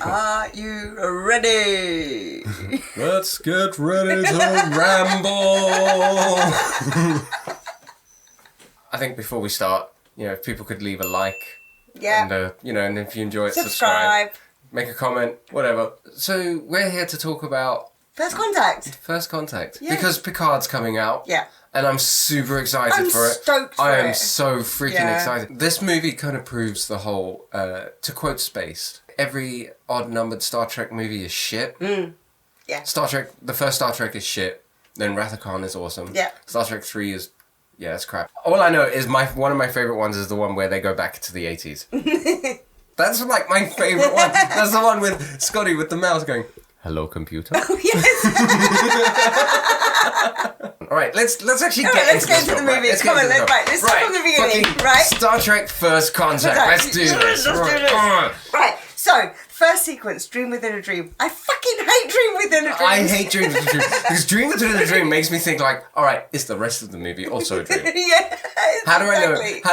Are you ready? Let's get ready to ramble. I think before we start, if people could leave a like. Yeah. And, and if you enjoy it, subscribe. Make a comment, whatever. So we're here to talk about... First Contact. First Contact. Yeah. Because Picard's coming out. Yeah. And I'm super excited for it. I'm stoked for it. I am so freaking excited. This movie kind of proves the whole, to quote Space, every odd-numbered Star Trek movie is shit. Yeah. The first Star Trek is shit. Then Wrath of Khan is awesome. Yeah. Star Trek 3 is... Yeah, it's crap. All I know is one of my favourite ones is the one where they go back to the 80s. That's like my favourite one. That's the one with Scotty with the mouse going, "Hello, computer." Oh, yes. All right, let's actually let's get into the movie. Come on, let's start from the beginning, right? Star Trek First Contact. Let's do this. Right. So, first sequence, Dream Within a Dream. I fucking hate Dream Within a Dream. I hate Dream Within a Dream. Because Dream Within a Dream makes me think like, all right, is the rest of the movie also a dream? Yeah. How do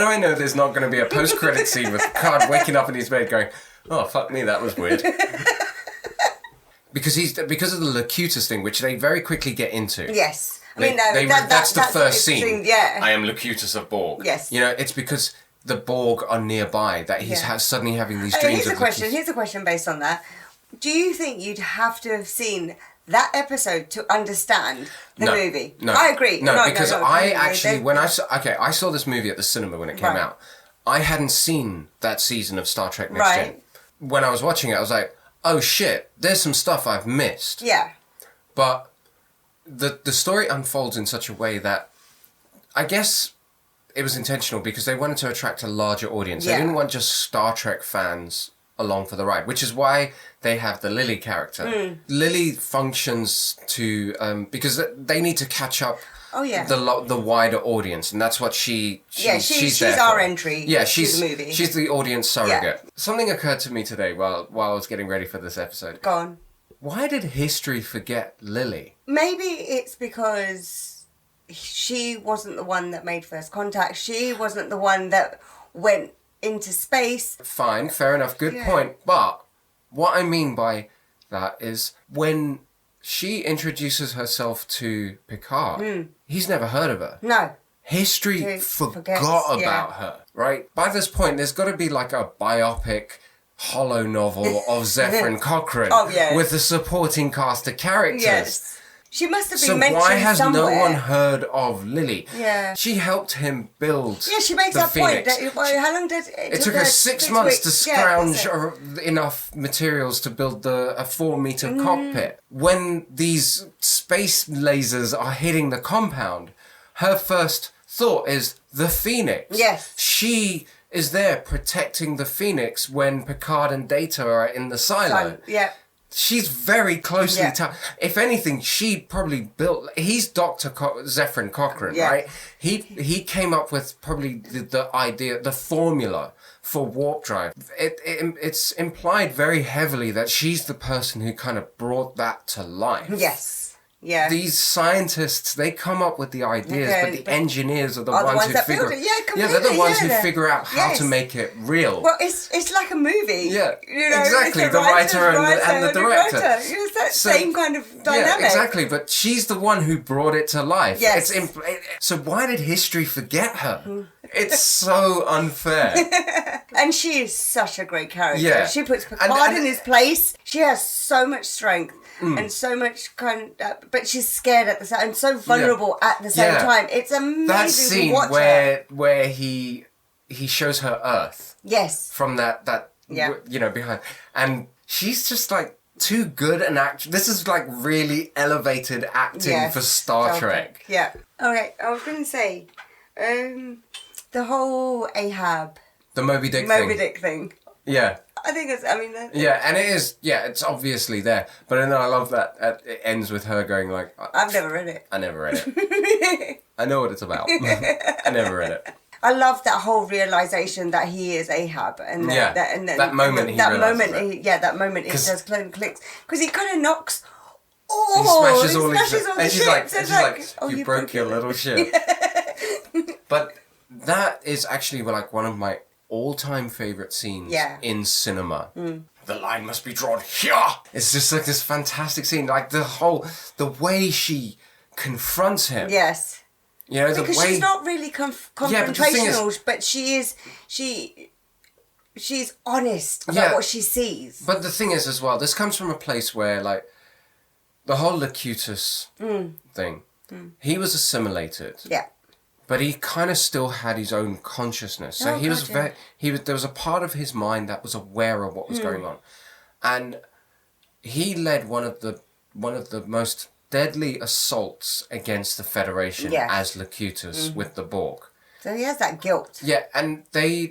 I know there's not going to be a post-credit scene with Picard waking up in his bed going, "Oh, fuck me, that was weird." Because of the Locutus thing, which they very quickly get into. Yes. That's the first scene. Yeah. I am Locutus of Borg. Yes. It's because the Borg are nearby that he's suddenly having these dreams. Here's a question based on that. Do you think you'd have to have seen that episode to understand the movie? No. I agree. Because I actually, I saw this movie at the cinema when it came out. I hadn't seen that season of Star Trek Next Gen. When I was watching it, I was like, oh shit, there's some stuff I've missed. Yeah. But the story unfolds in such a way that I guess it was intentional because they wanted to attract a larger audience. They didn't want just Star Trek fans along for the ride, which is why they have the Lily character. Lily functions to because they need to catch up the wider audience, and that's what she's there our for. Entry to the movie. She's the audience surrogate. Something occurred to me today while I was getting ready for this episode. Go on. Why did history forget Lily? Maybe it's because she wasn't the one that made first contact. She wasn't the one that went into space. Fine, fair enough, good point. But what I mean by that is when she introduces herself to Picard, he's never heard of her. No. History forgot about her, right? By this point, there's got to be like a biopic hollow novel of Zephyrin Cochrane with the supporting cast of characters. Yes. She must have been mentioned somewhere. So why has no one heard of Lily? Yeah. She helped him build she makes the that Phoenix. point. How long did it took her 6 months to scrounge enough materials to build a 4-meter cockpit. When these space lasers are hitting the compound, her first thought is the Phoenix. Yes. She is there protecting the Phoenix when Picard and Data are in the silo. Yeah. She's very closely tied. If anything, she probably built... He's Dr. Zephyrin Cochrane, right? He came up with probably the idea, the formula for warp drive. It's implied very heavily that she's the person who kind of brought that to life. Yes. Yeah. These scientists, they come up with the ideas, but the engineers are the ones who figure it. They're the ones who figure out how to make it real. Well, it's like a movie. Yeah, exactly. The writer and the director. It's that same kind of dynamic. Yeah, exactly. But she's the one who brought it to life. Yes. So why did history forget her? It's so unfair. And she is such a great character. Yeah. She puts Picard in his place. She has so much strength. And so much but she's scared at the same time, and so vulnerable at the same time. It's amazing that scene to watch where he shows her Earth. Yes. From that behind, and she's just like too good an actor. This is like really elevated acting for Star Trek. Yeah. Okay, I was going to say, the whole Ahab. The Moby Dick thing. Yeah. I think it's, and it is, it's obviously there. But then I love that it ends with her going like... I've never read it. I never read it. I know what it's about. I never read it. I love that whole realization that he is Ahab. And that moment it does clicks. Because he kind of knocks... He smashes all the ships. And she's like, you broke your little ship. But that is actually like one of my all-time favourite scenes in cinema. the line must be drawn here. It's just like this fantastic scene. Like the way she confronts him. Yes. You know, because she's not really confrontational, but she's honest about what she sees. But the thing is as well, this comes from a place where, like, the whole Locutus thing, he was assimilated. Yeah. But he kind of still had his own consciousness. So there was a part of his mind that was aware of what was going on. And he led one of the most deadly assaults against the Federation as Locutus with the Borg. So he has that guilt. Yeah, and they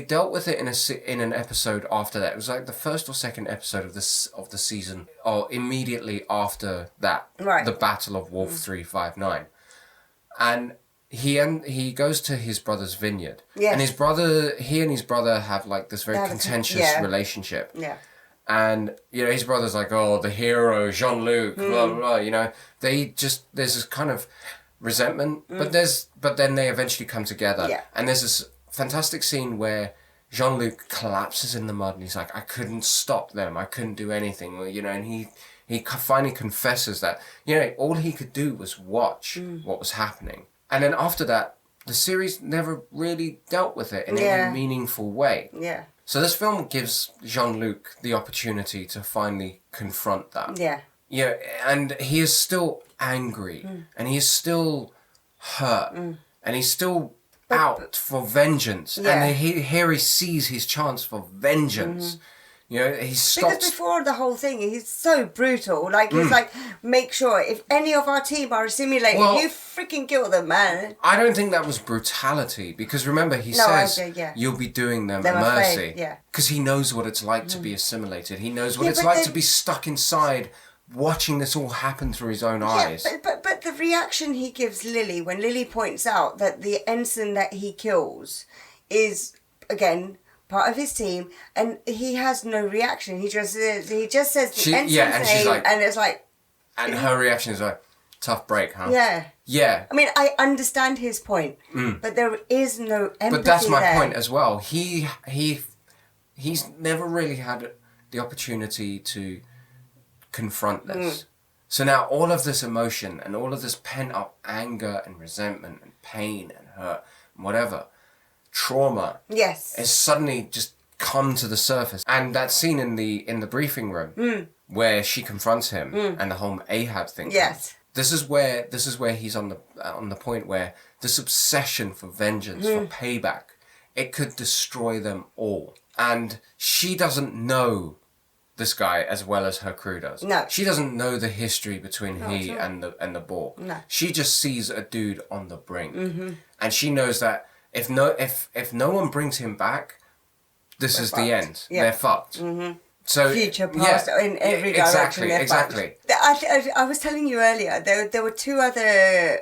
dealt with it in an episode after that. It was like the first or second episode of the season, or immediately after that, the Battle of Wolf 359, and he goes to his brother's vineyard, and he and his brother have like this very contentious relationship. Yeah. And, you know, his brother's like, oh, the hero, Jean-Luc, blah, blah, blah, you know. There's this kind of resentment, but then they eventually come together. Yeah. And there's this fantastic scene where Jean-Luc collapses in the mud and he's like, I couldn't stop them, I couldn't do anything, you know, and he finally confesses that, you know, all he could do was watch what was happening. And then after that, the series never really dealt with it in any meaningful way. Yeah. So this film gives Jean-Luc the opportunity to finally confront that. Yeah. Yeah, and he is still angry, and he is still hurt, and he's still out for vengeance. Yeah. And here he sees his chance for vengeance. You know, he stops... Because before the whole thing, he's so brutal. Like, he's like, make sure if any of our team are assimilated, you freaking kill them, man. I don't think that was brutality. Because remember, he says, you'll be doing them a mercy. Because he knows what it's like to be assimilated. He knows what it's like to be stuck inside, watching this all happen through his own eyes. But the reaction he gives Lily, when Lily points out that the ensign that he kills is, again... part of his team, and he has no reaction. He just says the ensign's name, like, and it's like... And her reaction is like, tough break, huh? Yeah. Yeah. I mean, I understand his point, but there is no empathy. But that's my point as well. He's never really had the opportunity to confront this. So now all of this emotion and all of this pent-up anger and resentment and pain and hurt and whatever... trauma has suddenly just come to the surface. And that scene in the briefing room where she confronts him and the whole Ahab thing. Yes. This is where he's on the point where this obsession for vengeance, for payback, it could destroy them all. And she doesn't know this guy as well as her crew does. No. She doesn't know the history between and the Borg. No. She just sees a dude on the brink. And she knows that if no one brings him back, this is the end. Yeah. They're fucked. So future, past, in every direction. Exactly. I was telling you earlier, there were two other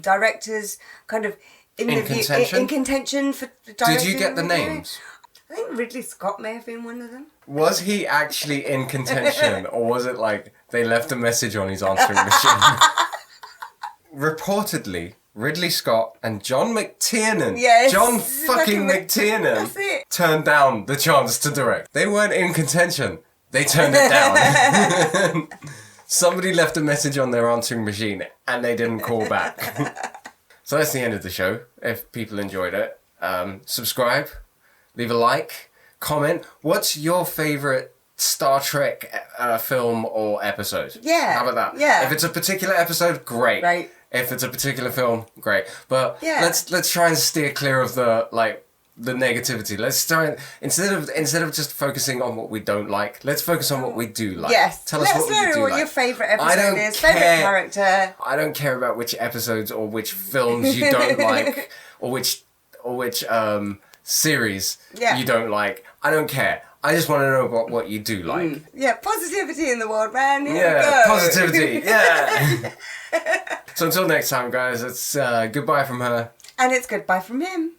directors kind of in contention for directing. Did you get the names? I think Ridley Scott may have been one of them. Was he actually in contention, or was it like they left a message on his answering machine? Reportedly, Ridley Scott and John McTiernan, John fucking McTiernan, turned down the chance to direct. They weren't in contention. They turned it down. Somebody left a message on their answering machine and they didn't call back. So that's the end of the show. If people enjoyed it, subscribe, leave a like, comment. What's your favourite Star Trek film or episode? Yeah. How about that? Yeah. If it's a particular episode, great. Right. If it's a particular film, great. But let's try and steer clear of the negativity. Let's try and instead of just focusing on what we don't like, let's focus on what we do like. Yes. Tell us what your favourite episode is. Favourite character. I don't care about which episodes or which films you don't like, or which series you don't like. I don't care. I just want to know about what you do like. Yeah, positivity in the world, man. Here we go. Positivity. Yeah. So until next time, guys, it's goodbye from her. And it's goodbye from him.